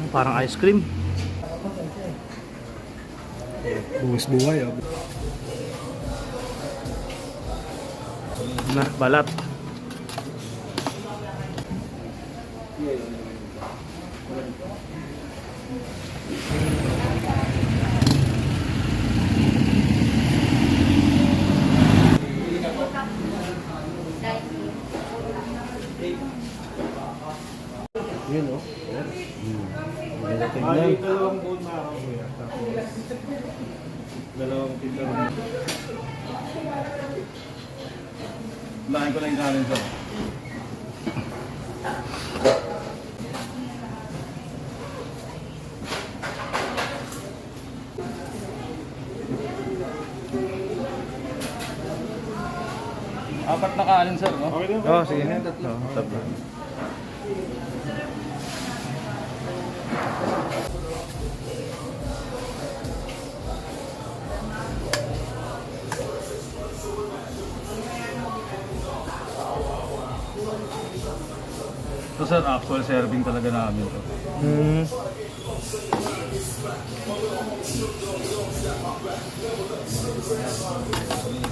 Parang ice cream. Buwis-buhay oh. Nah, balat. Yun oh. Tingnan. Dalawang buon na ako kuya. Dalawang tinta. Lain ko lang yung kanin sa. Apat na kanin sir, no? Okay lang. Oh, sige. Oh, tatlo. Ito sir, actual serving talaga namin to.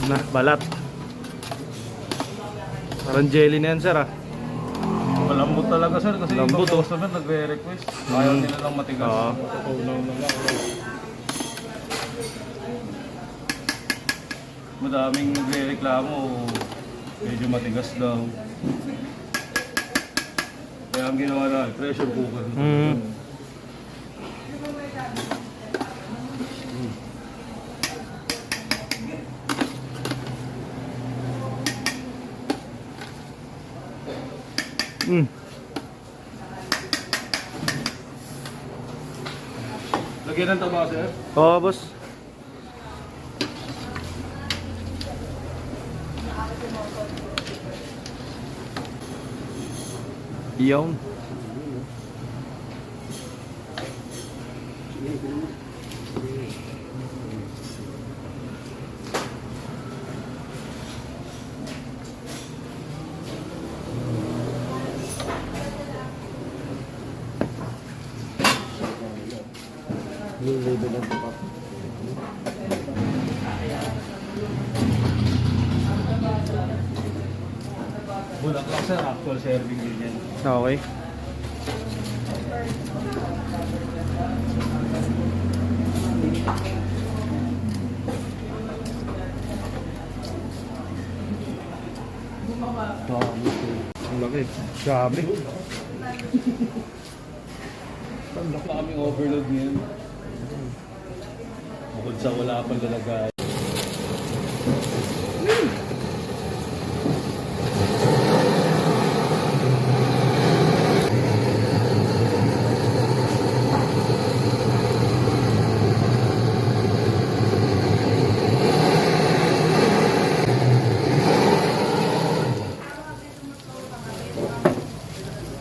Nah, balat. Parang jelly na yan, sir, ah. Malambot talaga sir kasi Lambot, ibang oh. customer nagre-request. Ayaw nila lang matigas. Oo. Tunaw na lang. Madaming nagre-reklamo, medyo matigas daw. Kaya ang ginawa na, pressure cooker. Lagyan ng taba sir. Oo, boss. Yun. Yung label ng tupak. Bulak lang sir, actual serving din yan. Okay. Ang laki. Grabe. Wala kaming overload ngayon. Bukod sa wala pang lalagay.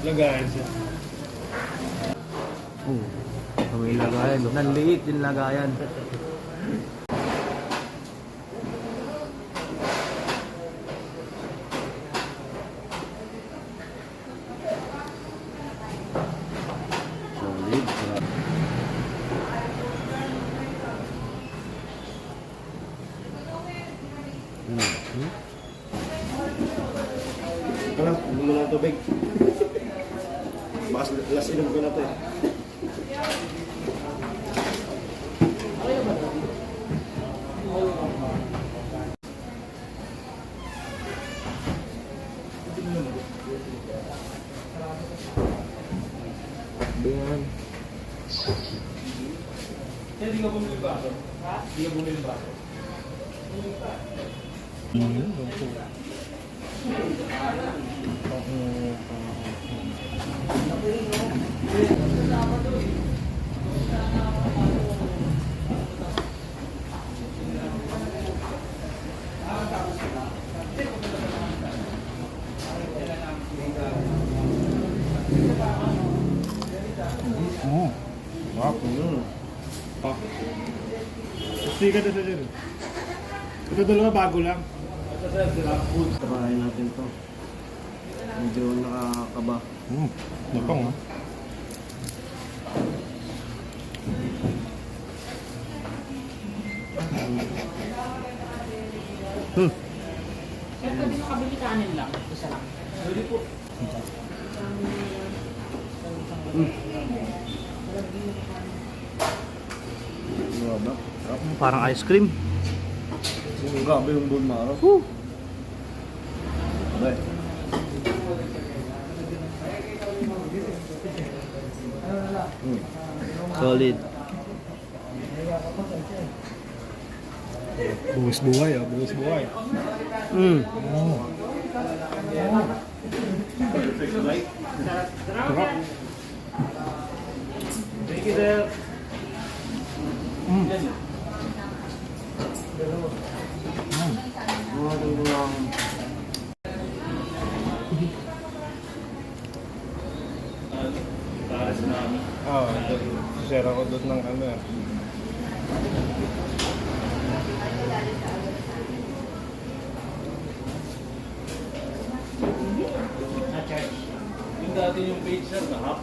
Lagayan siya. May lagayan. Nanliit din lagayan. Solid. Parang, hindi mo lang tubig. Mas last inom ko na to eh. Ayan. Hindi ka bumili ba? Ha? Hindi ka bumili ba? Pak. Sticker na sa dyan. Ito dalawa bago lang. Tabahin natin to. Medyo nakakaba. Napang ha. Sir, pwede makabili kanin lang. Isa lang. Parang ice cream. Grabe yung bone marrow. Woo! Abay. Solid. Buwis buhay ah, buwis buhay. Mm. Sarap. Thank you, sir. Taras namin. Share ako doon ng ano eh. Yung dati yung page, sir, nahap.